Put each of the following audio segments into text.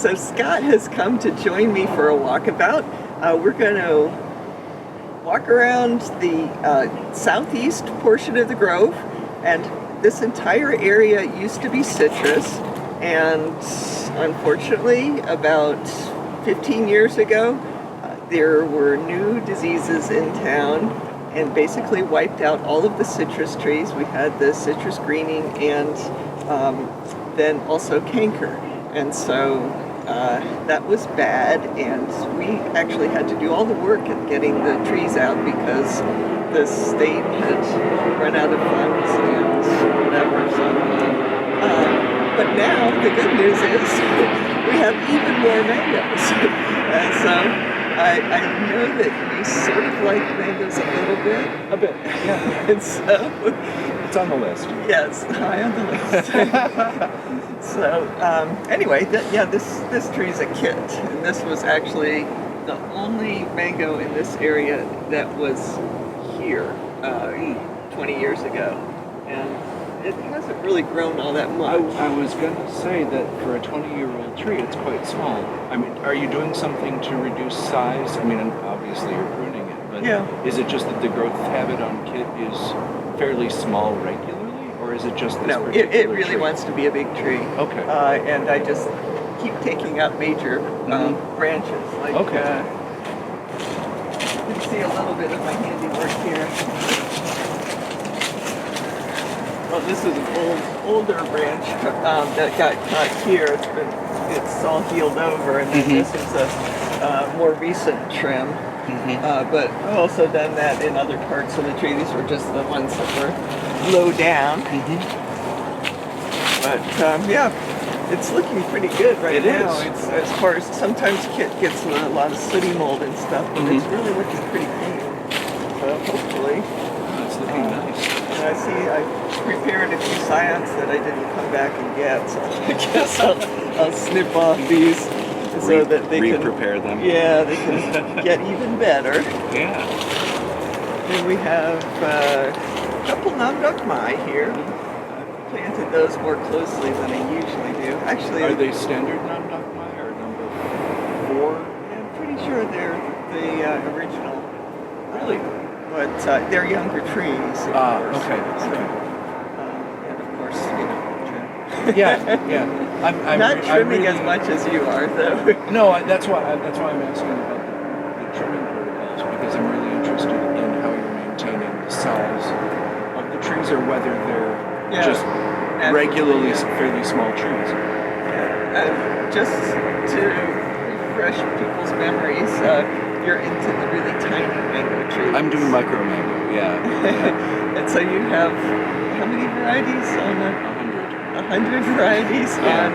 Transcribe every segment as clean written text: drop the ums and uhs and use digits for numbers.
So Scott has come to join me for a walkabout. We're going to walk around the southeast portion of the grove, and this entire area used to be citrus, and unfortunately about 15 years ago there were new diseases in town and basically wiped out all of the citrus trees. We had the citrus greening and then also canker, and so that was bad, and we actually had to do all the work at getting the trees out because the state had run out of funds and whatever. So, but now the good news is we have even more mangoes. And so I know that you sort of like mangoes a little bit. A bit, yeah. And so it's on the list. Yes, high on the list. So anyway, this tree is a kit, and this was actually the only mango in this area that was here 20 years ago, and it hasn't really grown all that much. I was going to say that for a 20-year-old tree, it's quite small. I mean, are you doing something to reduce size? I mean, obviously you're pruning it, but is it just that the growth habit on kit is fairly small regularly, or is it just this particular it really tree? wants to be a big tree. Okay. And I just keep taking out major branches. Like, you can see a little bit of my handiwork here. Well, this is an older branch that got cut here. It's all healed over, and then this is a more recent trim. But I've also done that in other parts of the tree. These were just the ones that were low down. But it's looking pretty good right now. It's as far as sometimes kit gets a lot of sooty mold and stuff, but it's really looking pretty clean. So hopefully, it's looking nice. And I see I prepared a few scions that I didn't come back and get, so I guess I'll snip off these so that they can prepare them. Yeah, they can get even better. Yeah. Then we have a couple Namdok Mai here. I've planted those more closely than I usually do. Actually, are they standard Namdok Mai or number 4? I'm pretty sure they're the original. Really? But they're younger trees. Of course. Okay. So, and of course, trim. Yeah. I'm not trimming really, as much as you are, though. No, that's why I'm asking about the trimming protocols, because I'm really interested in how you're maintaining the size of the trees, or whether they're just regularly fairly small trees. Just to refresh people's memories, you're into the really tiny mango trees. I'm doing micro mango, yeah. And so you have how many varieties on 100 varieties on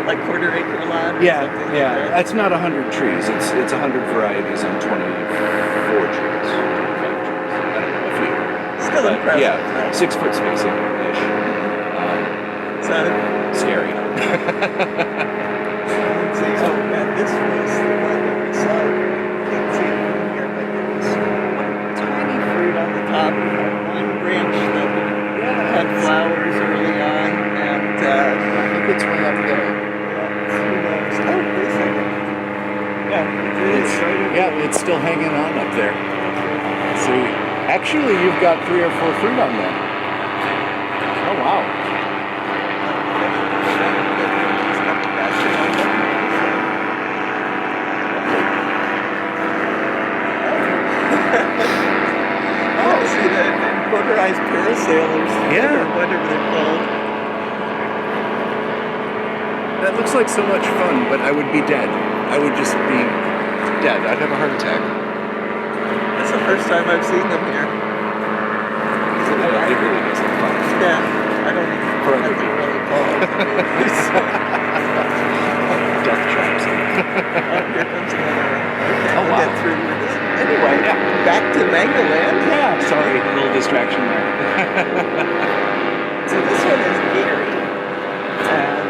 like quarter acre lot or something like that? That's not 100 trees. It's 100 varieties on 24 trees. 25 trees. I don't know, a few. Still but impressive. Yeah, 6 foot spacing-ish. So scary. let's see. Oh, yeah, this was the one that we saw. You can't see it from here, but there was one tiny fruit on the top. We had one branch that had flowers early on, and I think it's way up there. who knows? Oh, wait a second. It's still hanging on up there. See, actually, you've got 3 or 4 fruit on there. Oh wow! See the motorized parasailers, or whatever they're called. That looks like so much fun, but I would be dead. I would just be dead. I'd have a heart attack. That's the first time I've seen them here. It really does look fun. Yeah, I don't even know what they're really called. Death traps. Here comes another one. Okay, Oh, we'll wow. get through with this. Anyway, back to Mango Land. Yeah, sorry, a little distraction there. So this one is Gary, and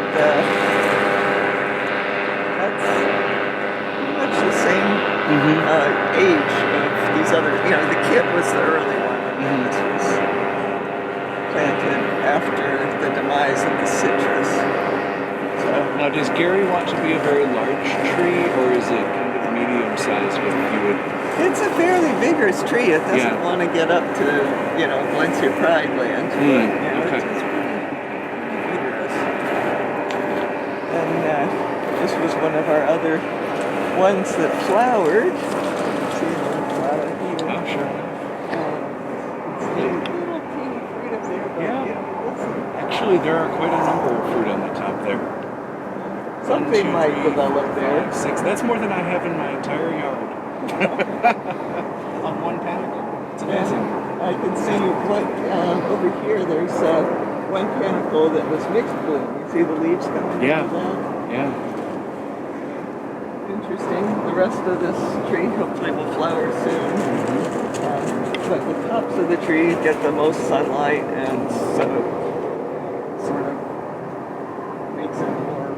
that's pretty much the same age of these other. The kit was the early one, and this was planted after the demise of the citrus. So Now, does Gary want to be a very large tree, or is it kind of medium sized? What you would? It's a fairly vigorous tree. It doesn't Yeah. want to get up to, Valencia Pride land. But, Okay. it's pretty vigorous. And this was one of our other ones that flowered. See a little flower here. Oh, sure. It's a little teeny fruit up there, but Yeah. listen, Actually, there are quite a number of fruit on the top there. something 1, 2, might 3, develop 4, there. 5, 6. That's more than I have in my entire yard. On one panicle. It's amazing. I can see over here. There's one panicle that was mixed bloom. You see the leaves coming Yeah. out of that? Yeah. Interesting. The rest of this tree hopefully will flower soon. But the tops of the tree get the most sunlight, and so sort of makes it more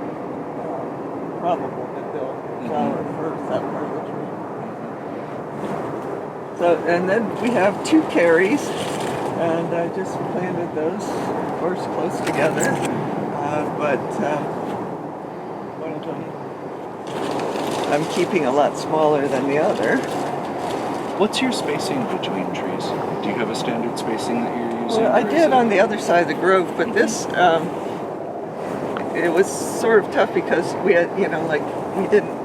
probable that they'll flower first, that part of the tree. So, and then we have 2 carries, and I just planted those, of course, close together. But one of them I'm keeping a lot smaller than the other. What's your spacing between trees? Do you have a standard spacing that you're using? Well, I or is did it- on the other side of the grove, but this, it was sort of tough because we had, we didn't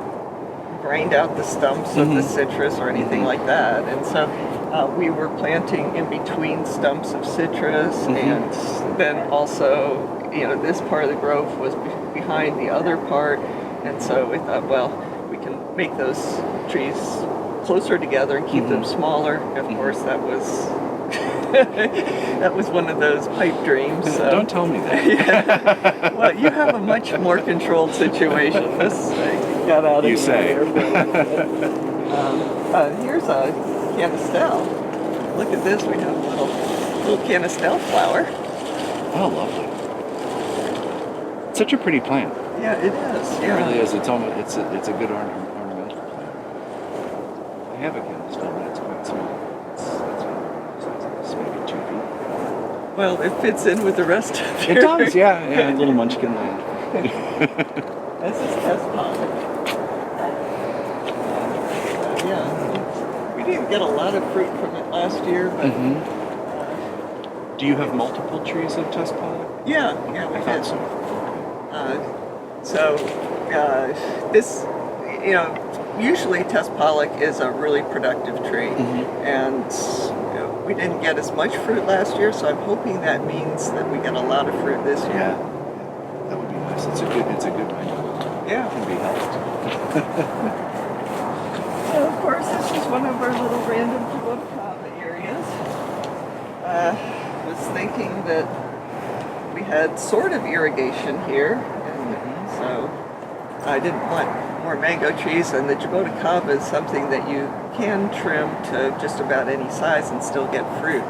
grind out the stumps of the citrus or anything like that. And so we were planting in between stumps of citrus, and then also, this part of the grove was behind the other part. And so we thought, well, we can make those trees closer together and keep them smaller. Of course, that was that was one of those pipe dreams. So. Don't tell me that. Yeah. Well, you have a much more controlled situation. This got out of You say. here for a little bit. Here's a canistel. Look at this. We have a little canistel flower. Oh, lovely. Such a pretty plant. Yeah, it is. It Yeah. really is. It's almost. It's a good ornamental plant. I have a canistel, but it's quite small. It's maybe 2 feet. Well, it fits in with the rest of It does, yeah. Yeah, little munchkin land. This is test pollen. Yeah, we didn't get a lot of fruit from it last year, but Do you have multiple trees of test pollen? yeah, we I did. thought so. This, usually test pollock is a really productive tree, and we didn't get as much fruit last year, so I'm hoping that means that we get a lot of fruit this year. Yeah, that would be nice. It's a good one. Yeah. It can be helped. So of course, this is one of our little random Walkabout areas. Was thinking that we had sort of irrigation here, and so I didn't want more mango trees, and the Walkabout is something that you can trim to just about any size and still get fruit,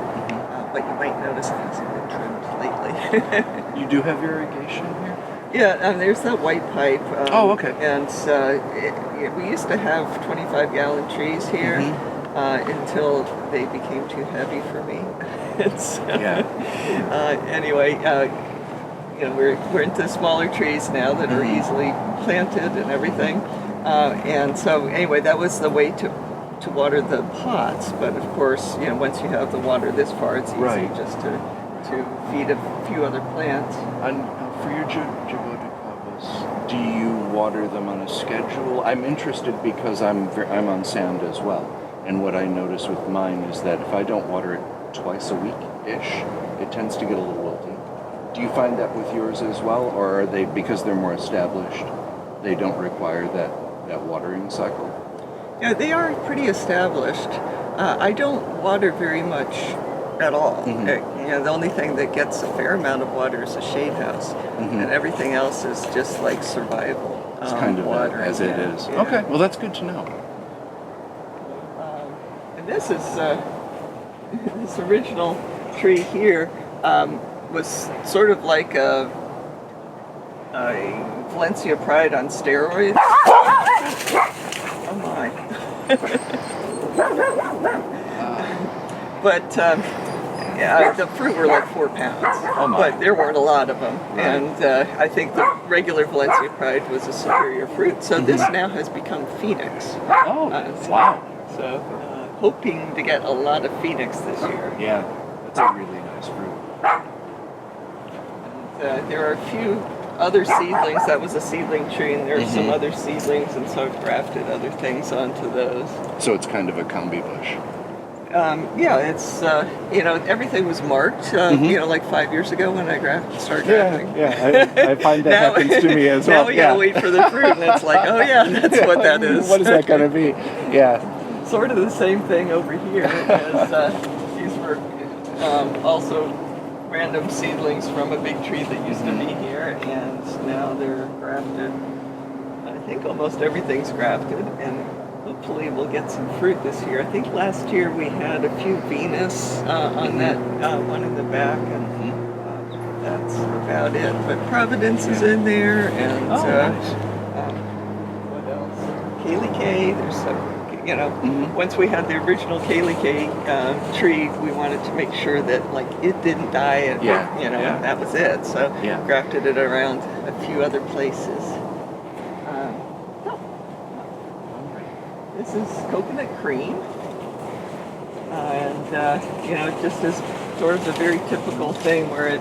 but you might notice it hasn't been trimmed lately. You do have irrigation here? Yeah, there's that white pipe. Oh, okay. And we used to have 25-gallon trees here until they became too heavy for me. And so, anyway, we're into smaller trees now that are easily planted and everything. And so anyway, that was the way to water the pots. But of course, once you have the water this far, it's easy just to feed a few other plants. And for your jaboticabas, do you water them on a schedule? I'm interested because I'm on sand as well, and what I notice with mine is that if I don't water it twice a week-ish, it tends to get a little wilty. Do you find that with yours as well, or are they, because they're more established, they don't require that watering cycle? Yeah, they are pretty established. I don't water very much at all. The only thing that gets a fair amount of water is a shade house, and everything else is just like survival. It's kind of water as it is. Yeah. Okay, well that's good to know. And this is this original tree here was sort of like a Valencia Pride on steroids. Oh my. But the fruit were like 4 pounds, Oh my. but there weren't a lot of them. Right. And I think the regular Valencia Pride was a superior fruit. So this now has become Phoenix. Oh, wow. So hoping to get a lot of Phoenix this year. Yeah, that's a really nice fruit. And, there are a few other seedlings. That was a seedling tree, and there are some other seedlings, and so I've grafted other things onto those. So it's kind of a combi bush. Yeah, it's, everything was marked, like 5 years ago when I started grafting. I find that happens to me as well. Now we gotta wait for the fruit, and it's like, oh yeah, that's what that is. What is that going to be? Yeah. Sort of the same thing over here. As, these were also random seedlings from a big tree that used to be here, and now they're grafted. I think almost everything's grafted, and hopefully we'll get some fruit this year. I think last year we had a few Venus on that one in the back, and that's about it. But Providence is in there, and nice. what else? Kaylee K. There's some. Once we had the original Kaylee K tree, we wanted to make sure that it didn't die, and that was it. So grafted it around a few other places. This is coconut cream, and it just is sort of a very typical thing where it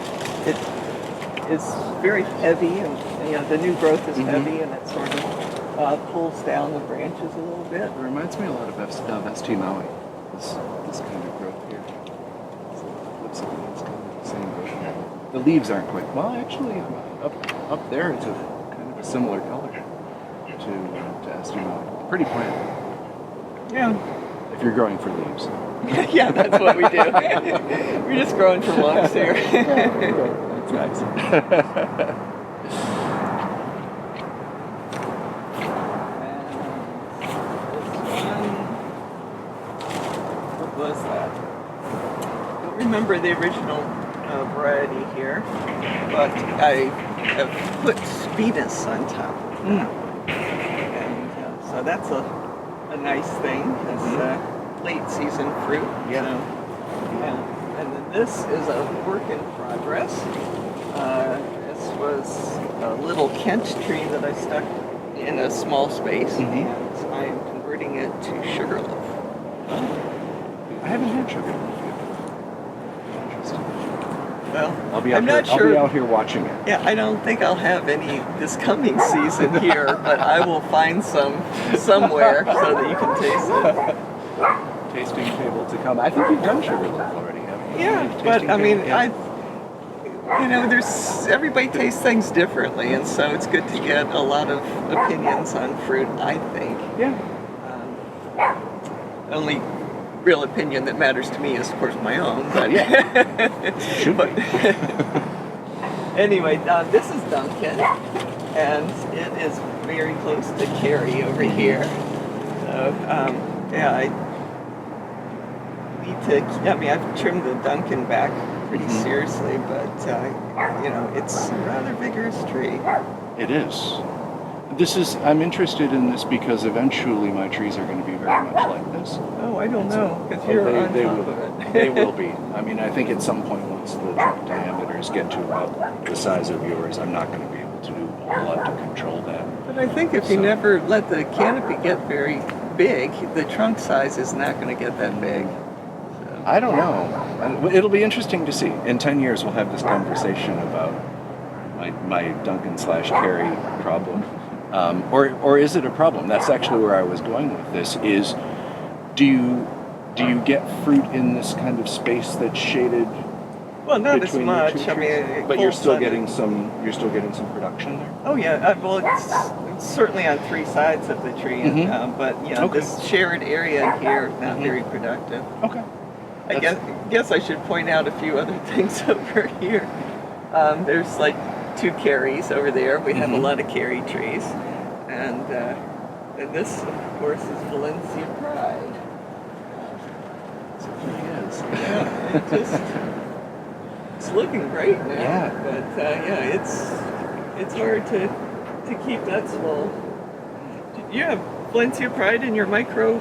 is very heavy, and the new growth is heavy, and it sort of pulls down the branches a little bit. It reminds me a lot of ST Maui, this kind of growth here. So it looks like it's kind of the same growth. The leaves aren't quite, well actually up there it's a kind of a similar color to ST Maui. Pretty plant. Yeah. If you're growing for leaves. Yeah, that's what we do. We're just growing for lungs here. That's nice. Was that? I don't remember the original variety here, but I have put Venus on top. And so that's a nice thing. It's late season fruit. Yeah. So, and then this is a work in progress. This was a little Kent tree that I stuck in a small space, and I am converting it to sugarloaf. I haven't had sugar before. Interesting. Well, I'll be out here watching it. Yeah, I don't think I'll have any this coming season here, but I will find some somewhere so that you can taste it. Tasting table to come. I think you've done sugarloaf already, haven't you? Yeah, but I mean, there's everybody tastes things differently, and so it's good to get a lot of opinions on fruit, I think. Yeah. Only real opinion that matters to me is, of course, my own. But Should be. Anyway, this is Duncan, and it is very close to Carrie over here. So, I need to. I've trimmed the Duncan back pretty seriously, but it's a rather vigorous tree. It is. I'm interested in this because eventually my trees are going to be very much like this. Oh, I don't know, because you're on top of it. They will be. I mean, I think at some point once the trunk diameters get to about the size of yours, I'm not going to be able to do a whole lot to control that. But I think if you never let the canopy get very big, the trunk size is not going to get that big. So. I don't know. It'll be interesting to see. In 10 years, we'll have this conversation about my Duncan/Carrie problem. Or is it a problem? That's actually where I was going with this. Is do you get fruit in this kind of space that's shaded? Well, not as between much. the two I mean, trees? But you're still getting some production there. Oh yeah. Well, it's certainly on three sides of the tree, but this shared area here not very productive. Okay. I guess I should point out a few other things over here. There's like 2 carries over there. We have a lot of carry trees, and this, of course, is Valencia Pride. So there he is. Yeah, it's looking great now. Yeah. But it's hard to keep that small. You have Valencia Pride in your micro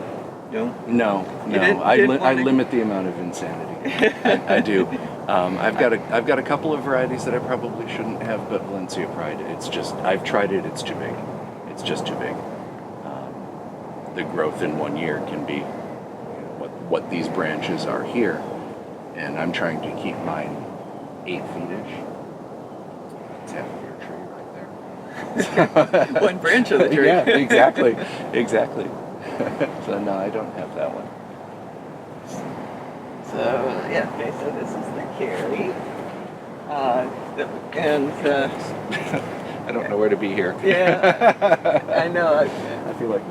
No. didn't I wanna- limit the amount of insanity. I do. I've got a couple of varieties that I probably shouldn't have, but Valencia Pride, it's just, I've tried it. It's too big. It's just too big. The growth in 1 year can be what these branches are here, and I'm trying to keep mine 8 feet-ish. It's half of your tree right there. One branch of the tree. Yeah, exactly. So no, I don't have that one. So yeah, okay. So this is the carry, I don't know where to be here. yeah, I know. I feel like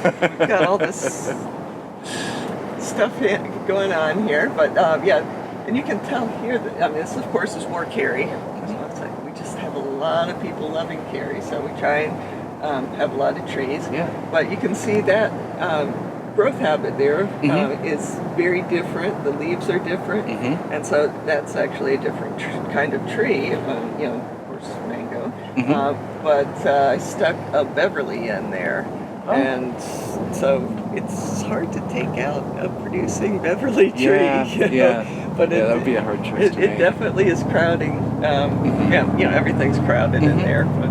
We've got all this stuff going on here, but yeah, and you can tell here that, I mean, this of course is more carry. So it's like we just have a lot of people loving carry, so we try and have a lot of trees. Yeah. But you can see that growth habit there is very different. The leaves are different, and so that's actually a different kind of tree. You know, of course, mango. But I stuck a Beverly in there. Oh. And so it's hard to take out a producing Beverly tree. But that would be a hard choice to it make. definitely is crowding. Yeah, you know, everything's crowded in there. But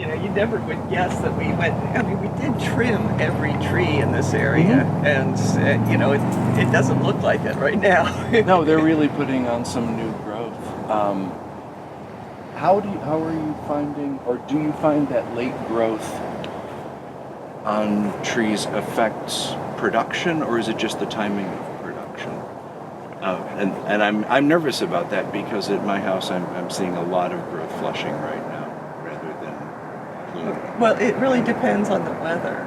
you know, you never would guess that we went. I mean, we did trim every tree in this area, and you know, it doesn't look like it right now. No, they're really putting on some new growth. How are you finding, or do you find that late growth on trees affects production, or is it just the timing of production? And I'm nervous about that because at my house I'm seeing a lot of growth flushing right now rather than bloom. Well, it really depends on the weather.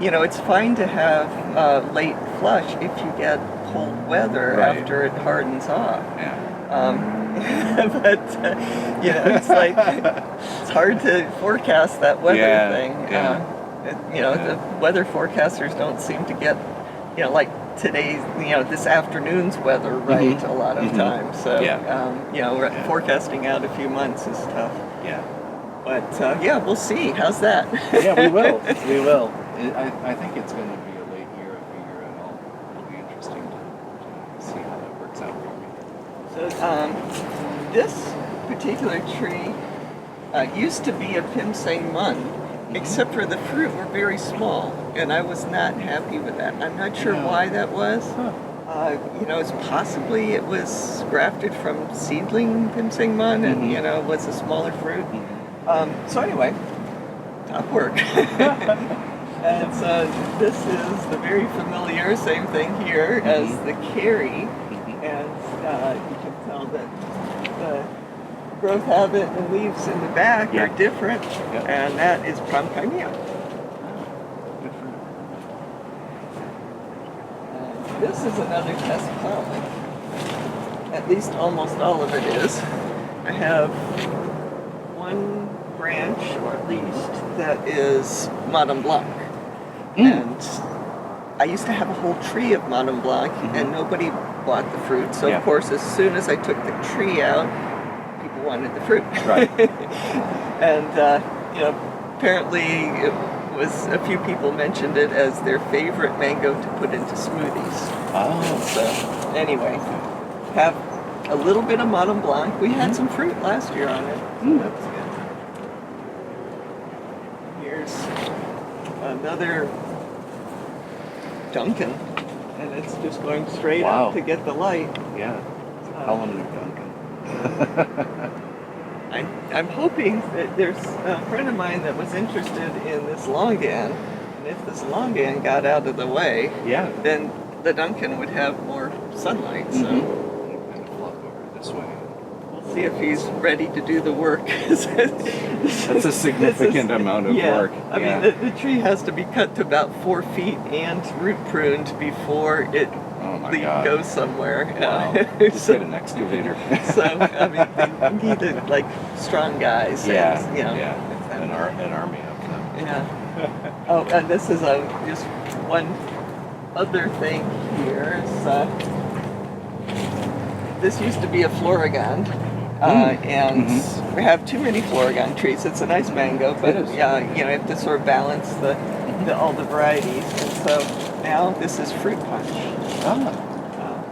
You know, it's fine to have late flush if you get cold weather Right. after it hardens off. Yeah. But you know, it's like it's hard to forecast that weather thing. You know, the weather forecasters don't seem to get, you know, like today's, you know, this afternoon's weather right a lot of times. So, you know, forecasting out a few months is tough. Yeah. But yeah, we'll see. How's that? Yeah, we will. We will. I think it's going to be a late year, I figure, and it'll be interesting to see how that works out for me. So, this particular tree used to be a Pimsang mun, except for the fruit were very small, and I was not happy with that. I'm not sure why that was. You know, it's possibly it was grafted from seedling Pimsang mun, and you know, was a smaller fruit. So anyway, top work. And so this is the very familiar, same thing here as the carry, and you can tell that the growth habit and leaves in the back are different, and that is Promkimea. Good for you. This is another test pollen. At least almost all of it is. I have one branch, or at least, that is Madame Blanc. And I used to have a whole tree of Madame Blanc, and nobody bought the fruit. So, of course, as soon as I took the tree out, people wanted the fruit. Right. And, you know, apparently it was a few people mentioned it as their favorite mango to put into smoothies. Oh. So, anyway, have a little bit of Madame Blanc. We had some fruit last year on it, so that's good. Here's another Duncan, and it's just going straight up to get the light. Yeah. Column Duncan. I'm hoping that there's a friend of mine that was interested in this longan, and if this longan got out of the way, then the Duncan would have more sunlight. So kind of flop over this way. we'll see if he's ready to do the work. That's a significant amount of work. I mean, the tree has to be cut to about 4 feet and root pruned before it goes somewhere. Wow. Just get an excavator. So, I mean, they needed, like, strong guys. And, you know, an army of them. Yeah. Oh, and this is just one other thing here. This used to be a Florigon, and have too many Florigon trees. It's a nice mango, but It is. yeah, you have to sort of balance all the varieties. And so now this is fruit punch. Ah.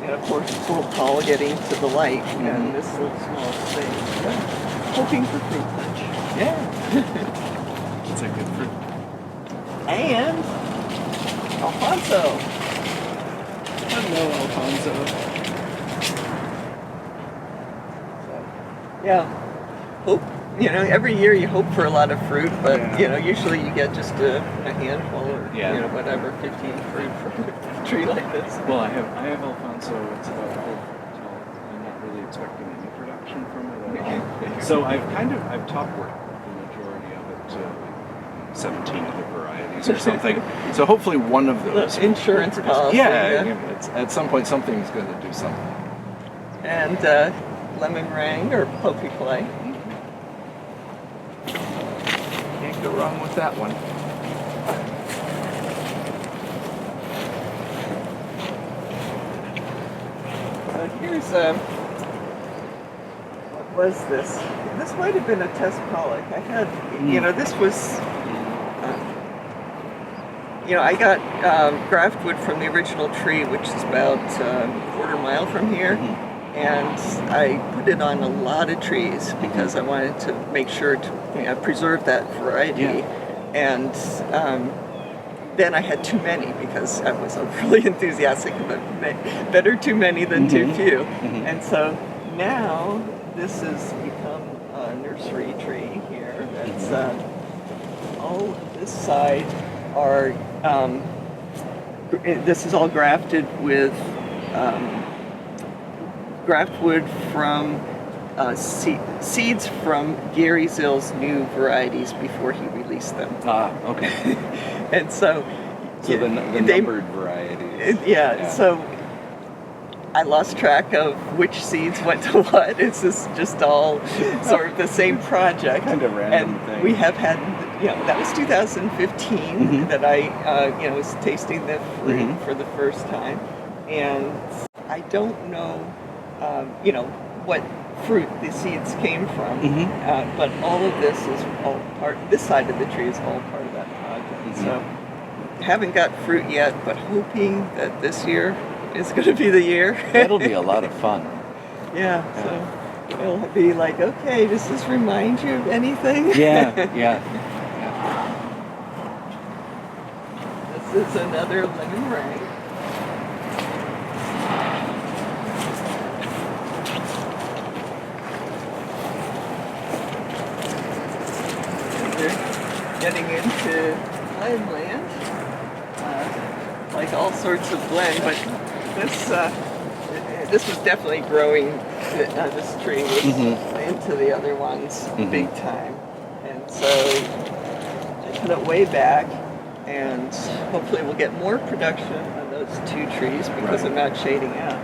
Of course, it's a little tall getting to the light, and this little small space. Yeah. Hoping for fruit punch. Yeah. It's a good fruit. And Alfonso. Hello, Alfonso. Yeah. Hope. Every year you hope for a lot of fruit, but Yeah. usually you get just a handful or Yeah. whatever, 15 fruit from a tree like this. Well, I have Alfonso. It's about a whole foot tall. I'm not really expecting any production from it at all. So I've top worked the majority of it to 17 other varieties or something. So hopefully one of those Insurance policy. Yeah, it's, at some point something's going to do something. And lemon meringue or poppy clay. Can't go wrong with that one. Here's what was this? This might have been a test pollock. I had, this was, I got graftwood from the original tree, which is about a quarter mile from here, and I put it on a lot of trees because I wanted to make sure to preserve that variety. Yeah. And then I had too many because I was really enthusiastic about better too many than too few. And so now this has become a nursery tree here. That's all of this side are, this is all grafted with graftwood from seeds from Gary Zill's new varieties before he released them. Ah, okay. And so the numbered varieties. Yeah, so I lost track of which seeds went to what. It's just all sort of the same project. Kind of random and thing. We have had, that was 2015 that I, was tasting the fruit for the first time. And I don't know, what fruit the seeds came from, but all of this is all this side of the tree is all part of that project. So haven't got fruit yet, but hoping that this year is going to be the year. That'll be a lot of fun. Yeah, so it'll be like, okay, does this remind you of anything? Yeah. This is another lemon meringue. Getting into blend, like all sorts of blend, but this was definitely growing. This tree was into the other ones big time, and so I put it way back, and hopefully we'll get more production on those two trees because I'm not shading out,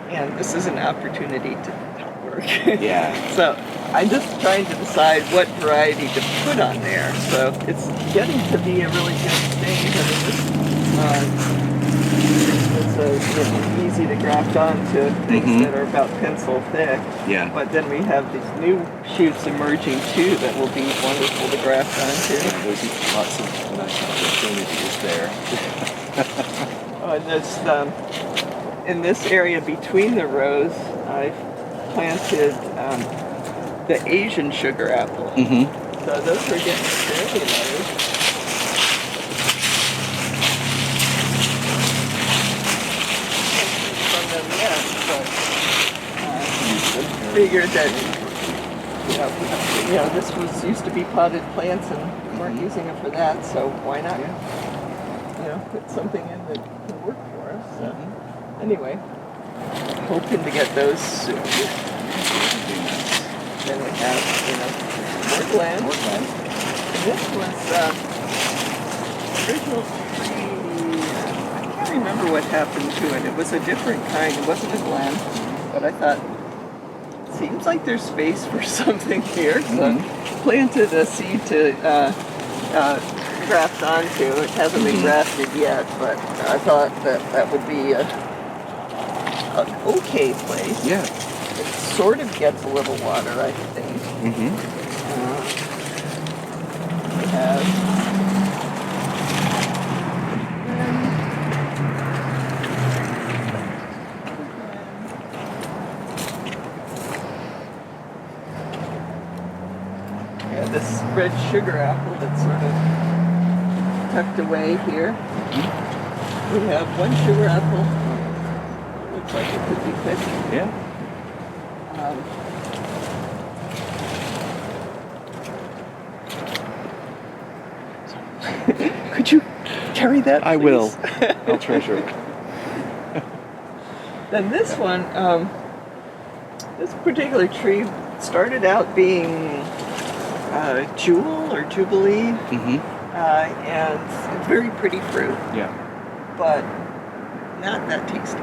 and this is an opportunity to work. Yeah. So I'm just trying to decide what variety to put on there. So it's getting to be a really good stage. I mean, this was easy to graft onto things that are about pencil thick. Yeah. But then we have these new shoots emerging too that will be wonderful to graft onto. Yeah, there's lots of nice opportunities there. And this, in this area between the rows, I've planted the Asian sugar apple. So those are getting fairly large. From them yet, but figured that this was used to be potted plants and we weren't using it for that, so why not put something in that can work for us. So anyway, hoping to get those soon. Then we have, more blend. And this was original tree. I can't remember what happened to it. It was a different kind. It wasn't a blend, but I thought, seems like there's space for something here. So planted a seed to graft onto. It hasn't been grafted yet, but I thought that would be an okay place. Yeah. It sort of gets a little water, I think. Mm-hmm. We have this red sugar apple that's sort of tucked away here. We have one sugar apple. Looks like it could be picked. Yeah. Could you carry that, I please? will. I'll treasure it. Then this one, this particular tree started out being Jewel or Jubilee, Mm-hmm. and it's very pretty fruit, Yeah. but not that tasty.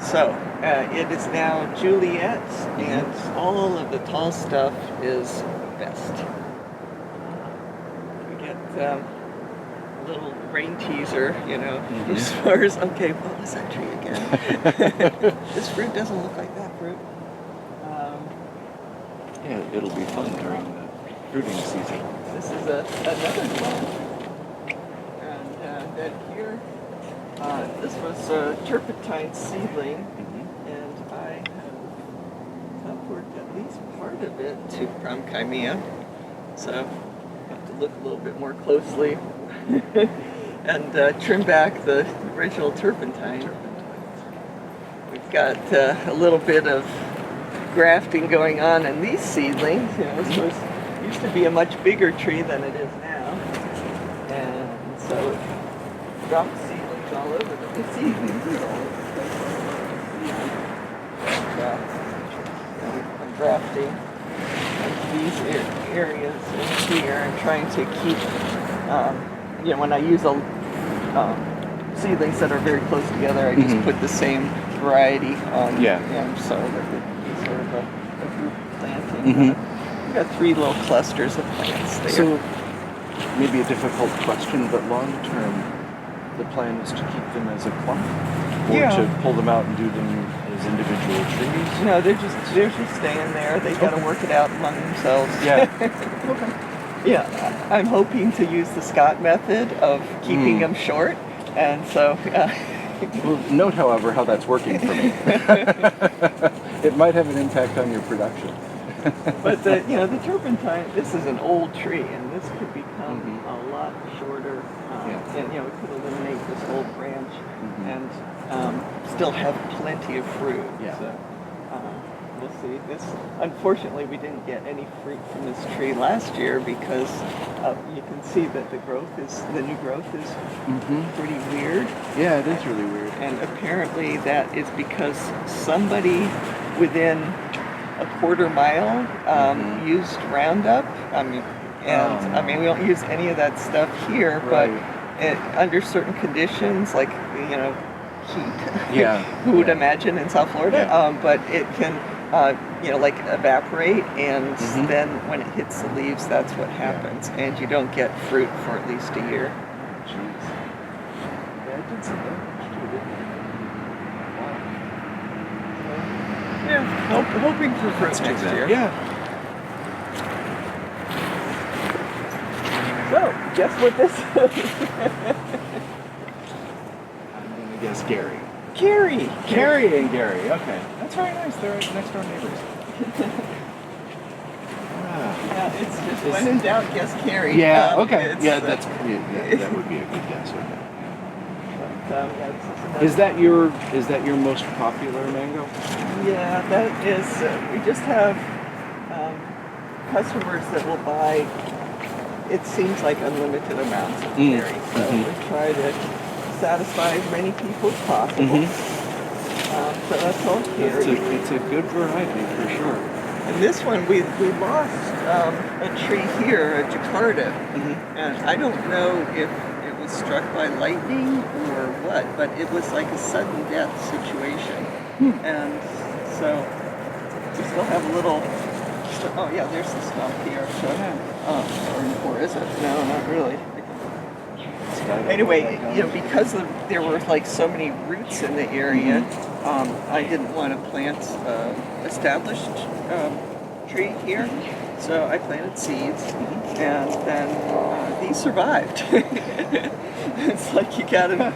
So it is now Juliet, and all of the tall stuff is best. We get a little rain teaser, as far as, okay, what was that tree again? This fruit doesn't look like that fruit. Yeah, it'll be fun during the fruiting season. This is another one. And then here, this was a turpentine seedling, and I have upward at least part of it to Bromchimea. So I have to look a little bit more closely and trim back the original turpentine. We've got a little bit of grafting going on in these seedlings. This used to be a much bigger tree than it is now, and so it dropped seedlings all over the seedlings are all over the place. I'm grafting these areas in here and trying to keep, when I use seedlings that are very close together, I just put the same variety on them, so that it be sort of a group planting. We've got 3 little clusters of plants there. So, maybe a difficult question, but long term, the plan is to keep them as a clump? Or to pull them out and do them as individual trees? No, they're just staying there. They've got to work it out among themselves. Yeah. Okay. Yeah, I'm hoping to use the Scott method of keeping them short, and so. Well, note, however, how that's working for me. It might have an impact on your production. But the turpentine, this is an old tree, and this could become a lot shorter, and it could eliminate this whole branch and still have plenty of fruit. Yeah. So, we'll see. Unfortunately, we didn't get any fruit from this tree last year because you can see that the new growth is pretty weird. Yeah, it is really weird. And apparently that is because somebody within a quarter mile used Roundup. We don't use any of that stuff here, but under certain conditions, like heat. Who would imagine in South Florida? But it can, like evaporate, and then when it hits the leaves, that's what happens, and you don't get fruit for at least a year. Jeez. Yeah, I did some damage to it. Yeah, hoping for fruit next year. Yeah. So, guess what this is? I'm going to guess Gary. Carrie. Carrie and Gary, okay. That's very nice. They're next door neighbors. Yeah, it's just when in doubt, guess Carrie. Yeah, okay. That would be a good guess. Okay. Is that your most popular mango? Yeah, that is. We just have customers that will buy. It seems like unlimited amounts of cherry, so we try to satisfy as many people as possible. So that's all cherry. It's a good variety for sure. And this one, we lost a tree here, a Jakarta, and I don't know if it was struck by lightning or what, but it was like a sudden death situation. And so we still have a little, oh yeah, there's the stump here. So, or is it? No, not really. Anyway, because there were like so many roots in the area, I didn't want to plant established tree here. So I planted seeds, and then these survived. It's like you gotta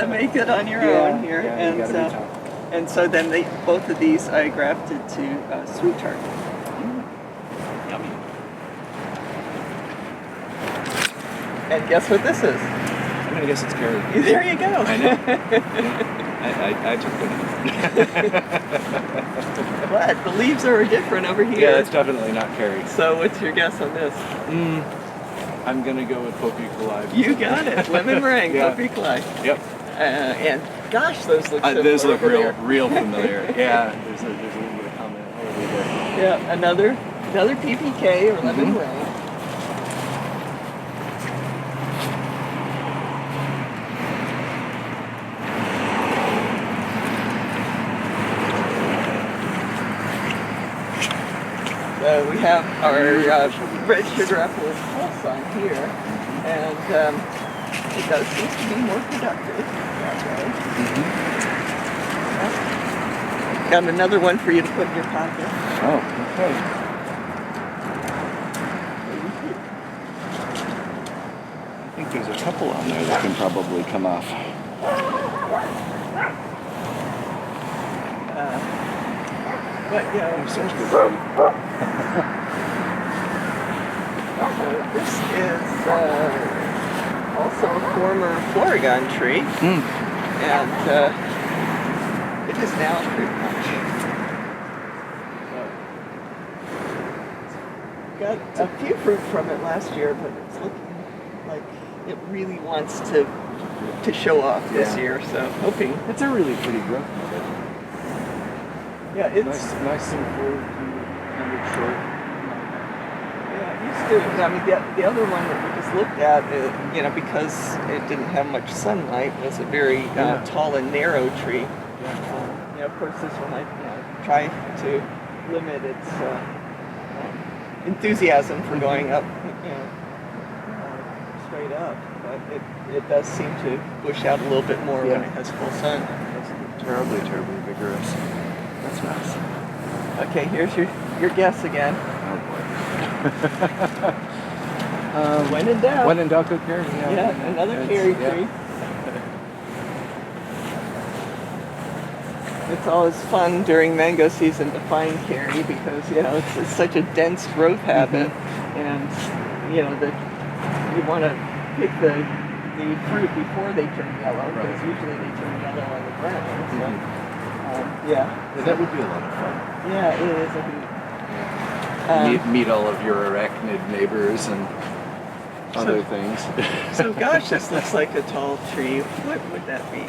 make it on your own here, Yeah, you gotta be tough. and so then both of these I grafted to sweet tart. Yummy. And guess what this is? I'm gonna guess it's carrot. There you go. I know. I took it. But the leaves are different over here. Yeah, that's definitely not carrot. So what's your guess on this? I'm gonna go with Poppy Collide. You got it. Lemon meringue, Yeah. Poppy Collide. Yep. And gosh, those look similar. Those look over there. real familiar. Yeah, there's a little bit of comment over there. Yeah, another PPK or lemon meringue. So we have our red sugar apple and pulse on here, and it does seem to be more productive that way. Got another one for you to put in your pocket. Oh, okay. I think there's a couple on there that can probably come off. But yeah, Such good food. this is also a former Florigon tree, and it is now a fruit punch. Got a few fruit from it last year, but it's looking like it really wants to show off this Yeah. year. So hoping, It's a really pretty growth. yeah, it's Nice and full, kind of short. yeah, it used to. I mean, the other one that we just looked at, because it didn't have much sunlight, was a very tall and narrow tree. Of course, this one I try to limit its enthusiasm for going up, straight up. But it does seem to bush out a little bit more when it has full sun. That's terribly vigorous. That's nice. Okay, here's your guess again. Oh boy. When in doubt. When in doubt, go carry. Yeah, another cherry tree. It's always fun during mango season to find carry because it's such a dense growth habit, and you want to pick the fruit before they turn yellow because usually they turn yellow on the ground. So, That would be a lot of fun. Yeah, it is a hoot. Meet all of your arachnid neighbors and other things. So gosh, this looks like a tall tree. What would that be?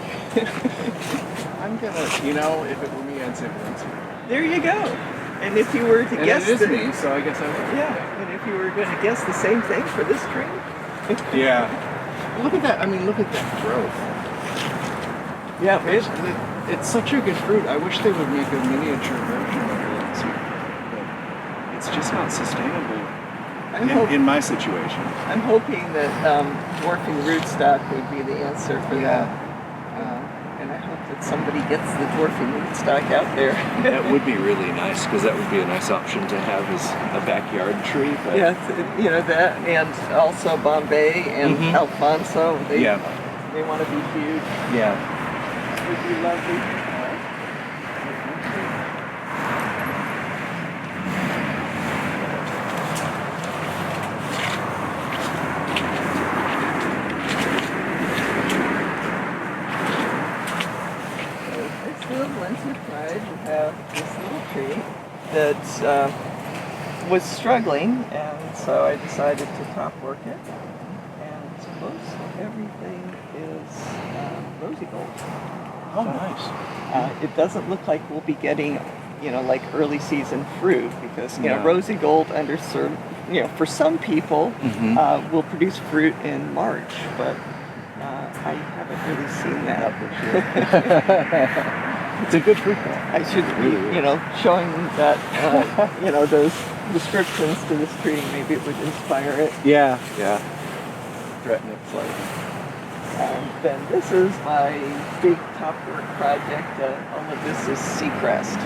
I'm gonna, if it were me, I'd say once. There you go. And if you were to And guess it is me, so I guess I would. yeah, and if you were going to guess the same thing for this tree, Yeah. Look at that. I mean, look at that growth. yeah, It's such a good fruit. I wish they would make a miniature version of it. But it's just not sustainable in my situation. I'm hoping that dwarfing rootstock would be the answer for that. And I hope that somebody gets the dwarfing rootstock out there. That would be really nice because that would be a nice option to have as a backyard tree. But Yeah, that, and also Bombay and Alfonso. They want to be huge. Yeah. Would be lovely. Pride, we have this little tree that was struggling, and so I decided to top work it. And most everything is rosy gold. Oh, nice. It doesn't look like we'll be getting, like early season fruit because Yeah. rosy gold for some people will produce fruit in March, but I haven't really seen that this year. It's a good fruit though. I should be, showing that, those descriptions to this tree. Maybe it would inspire it. Yeah. Threaten it slightly. Then this is my big top work project. All of this is Seacrest,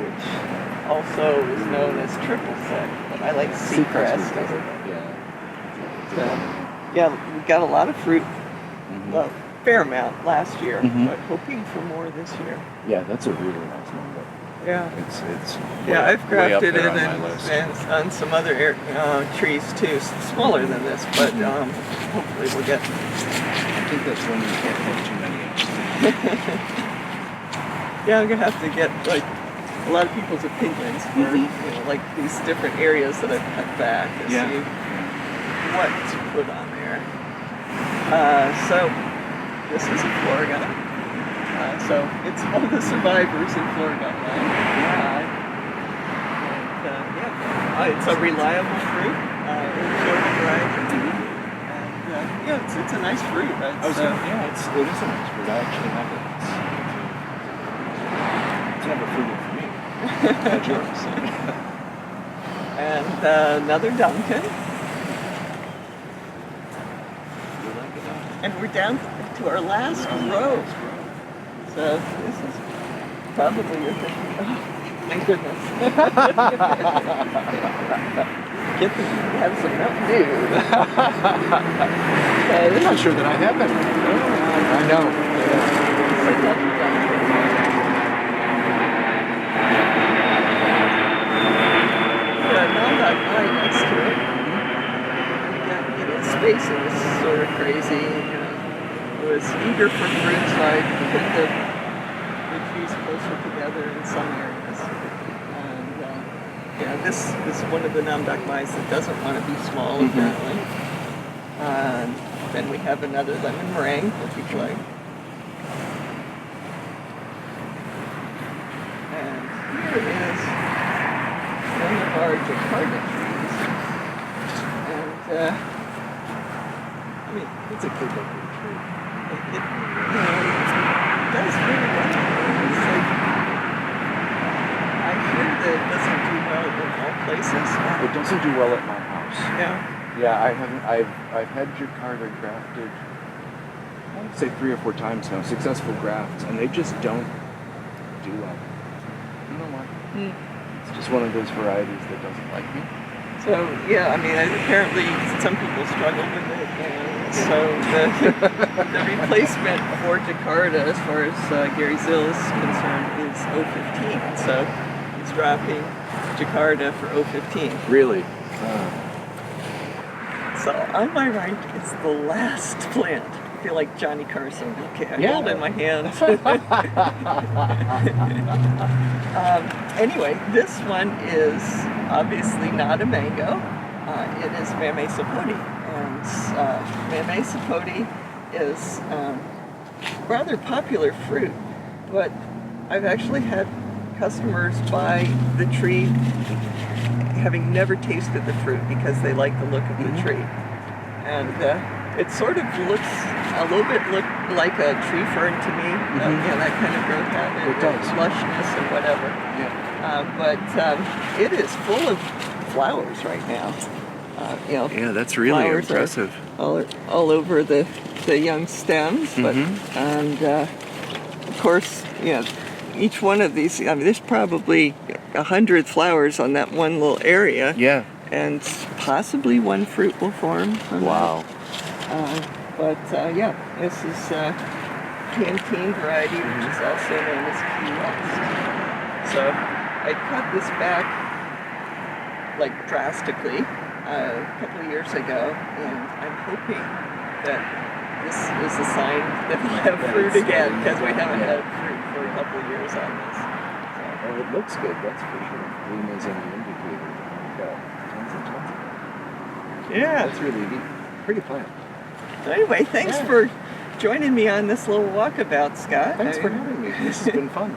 which also is known as triple sec, but I like seacrest. Yeah, we got a lot of fruit, well, fair amount last year, but hoping for more this year. Yeah, that's a really nice number. Yeah. It's Yeah, I've grafted it on my list. and on some other trees too, smaller than this, but hopefully we'll get. I think that's when you can't have too many. Yeah, I'm gonna have to get like a lot of people's opinions for like these different areas that I've cut back to see what to put on there. So this is a Florida. So it's one of the survivors in Florida. It's a reliable fruit, Florida variety, and it's a nice fruit. It is a nice fruit. I actually have it. It's never fruited for me. Not yours. And another Duncan. And we're down to our last row. So this is probably your thing. Oh, my goodness. Have some Mountain Dew. I'm not sure that I have any. I know. Next to it. Its spacing is sort of crazy. It was eager for fruit, so I put the trees closer together in some areas. And this is one of the namdakmais that doesn't want to be small, apparently. Then we have another lemon meringue, which we like. And here is one of our Jakarta trees. And it's a good looking tree. It does really well. It's like, I hear that it doesn't do well in all places. It doesn't do well at my house. Yeah. Yeah, I've had Jakarta grafted, I would say 3 or 4 times now, successful grafts, and they just don't do well. I don't know why. It's just one of those varieties that doesn't like me. So apparently some people struggle with it. So the replacement for Jakarta, as far as Gary Zill is concerned, is 015. So he's dropping Jakarta for 015. Really? So on my right is the last plant. I feel like Johnny Carson. Okay, I hold it in my hand. Anyway, this one is obviously not a mango. It is Mamey sapote. And Mamey sapote is rather popular fruit, but I've actually had customers buy the tree having never tasted the fruit because they like the look of the tree. And it sort of looks a little bit like a tree fern to me. That kind of growth habit. It does. Lushness and whatever. But it is full of flowers right now. Yeah, that's really impressive. All over the young stems, but and of course, each one of these. There's probably 100 flowers on that one little area. Yeah. And possibly one fruit will form. Wow. This is canteen variety, which is also known as Key West. So I cut this back drastically a couple of years ago, and I'm hoping that this is a sign that we'll have fruit again, because we haven't had fruit for a couple of years on this. Well, it looks good, that's for sure. Green is an indicator. We've got tons and tons of it. Yeah. That's really neat. Pretty plant. So anyway, thanks for joining me on this little walkabout, Scott. Thanks for having me. This has been fun.